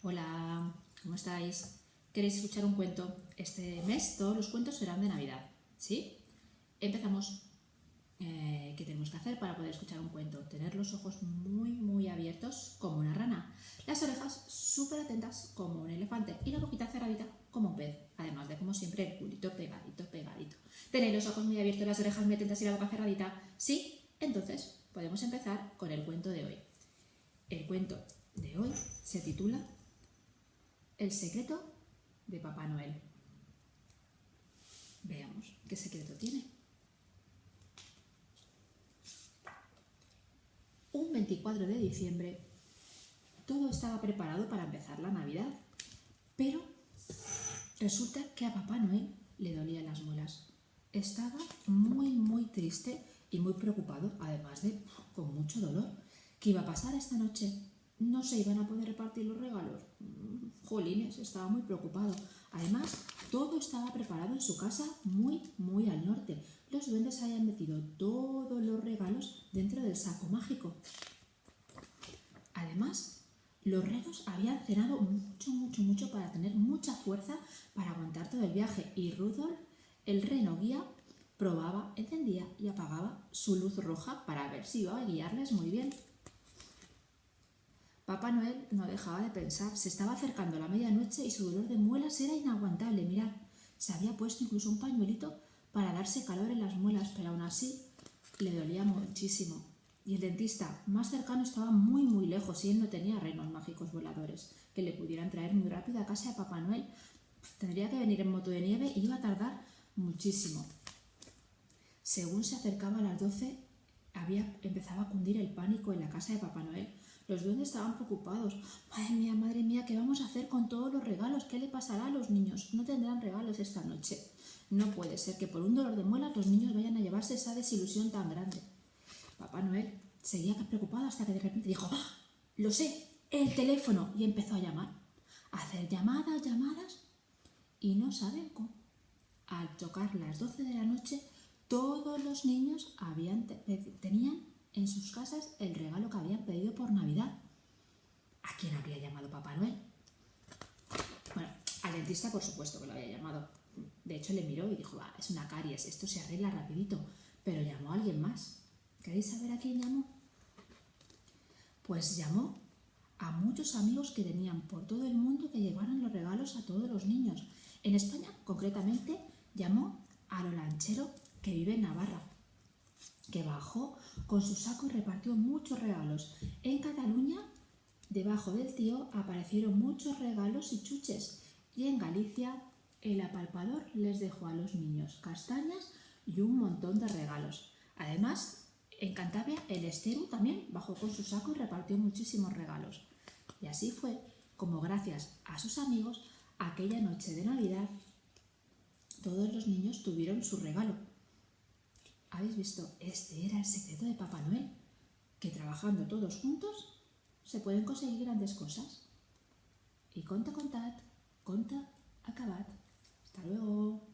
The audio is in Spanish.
Hola, ¿cómo estáis? ¿Queréis escuchar un cuento? Este mes todos los cuentos serán de Navidad, ¿sí? Empezamos. ¿Qué tenemos que hacer para poder escuchar un cuento? Tener los ojos muy abiertos como una rana, las orejas súper atentas como un elefante y la boquita cerradita como un pez, además de, como siempre, el culito pegadito. ¿Tenéis los ojos muy abiertos, las orejas muy atentas y la boca cerradita? ¿Sí? Entonces podemos empezar con el cuento de hoy. El cuento de hoy se titula El secreto de Papá Noel. Veamos qué secreto tiene. Un 24 de diciembre todo estaba preparado para empezar la Navidad, pero resulta que a Papá Noel le dolían las muelas. Estaba muy triste y muy preocupado, además de con mucho dolor. ¿Qué iba a pasar esta noche? ¿No se iban a poder repartir los regalos? Jolines, estaba muy preocupado. Además, todo estaba preparado en su casa muy al norte. Los duendes habían metido todos los regalos dentro del saco mágico. Además, los renos habían cenado mucho para tener mucha fuerza para aguantar todo el viaje. Y Rudolf, el reno guía, probaba, encendía y apagaba su luz roja para ver si iba a guiarles muy bien. Papá Noel no dejaba de pensar. Se estaba acercando la medianoche y su dolor de muelas era inaguantable. Mirad, se había puesto incluso un pañuelito para darse calor en las muelas, pero aún así le dolía muchísimo. Y el dentista más cercano estaba muy lejos y él no tenía renos mágicos voladores que le pudieran traer muy rápido a casa de Papá Noel. Tendría que venir en moto de nieve y iba a tardar muchísimo. Según se acercaba a las 12, empezaba a cundir el pánico en la casa de Papá Noel. Los duendes estaban preocupados. Madre mía, ¿qué vamos a hacer con todos los regalos? ¿Qué le pasará a los niños? No tendrán regalos esta noche. No puede ser que por un dolor de muelas los niños vayan a llevarse esa desilusión tan grande. Papá Noel seguía preocupado hasta que de repente dijo: ¡Ah! Lo sé, el teléfono. Y empezó a llamar, a hacer llamadas, y no saben cómo. Al tocar las 12 de la noche, todos los niños tenían en sus casas el regalo que habían pedido por Navidad. ¿A quién habría llamado Papá Noel? Bueno, al dentista por supuesto que lo había llamado. De hecho le miró y dijo: es una caries, esto se arregla rapidito. Pero llamó a alguien más. ¿Queréis saber a quién llamó? Pues llamó a muchos amigos que tenían por todo el mundo que llevaran los regalos a todos los niños. En España, concretamente, llamó a lo lanchero que vive en Navarra, que bajó con su saco y repartió muchos regalos. En Cataluña, debajo del tío, aparecieron muchos regalos y chuches. Y en Galicia, el apalpador les dejó a los niños castañas y un montón de regalos. Además, en Cantabria, el Esteru también bajó con su saco y repartió muchísimos regalos. Y así fue como, gracias a sus amigos, aquella noche de Navidad, todos los niños tuvieron su regalo. ¿Habéis visto? Este era el secreto de Papá Noel, que trabajando todos juntos se pueden conseguir grandes cosas. Y conta acabat. Hasta luego.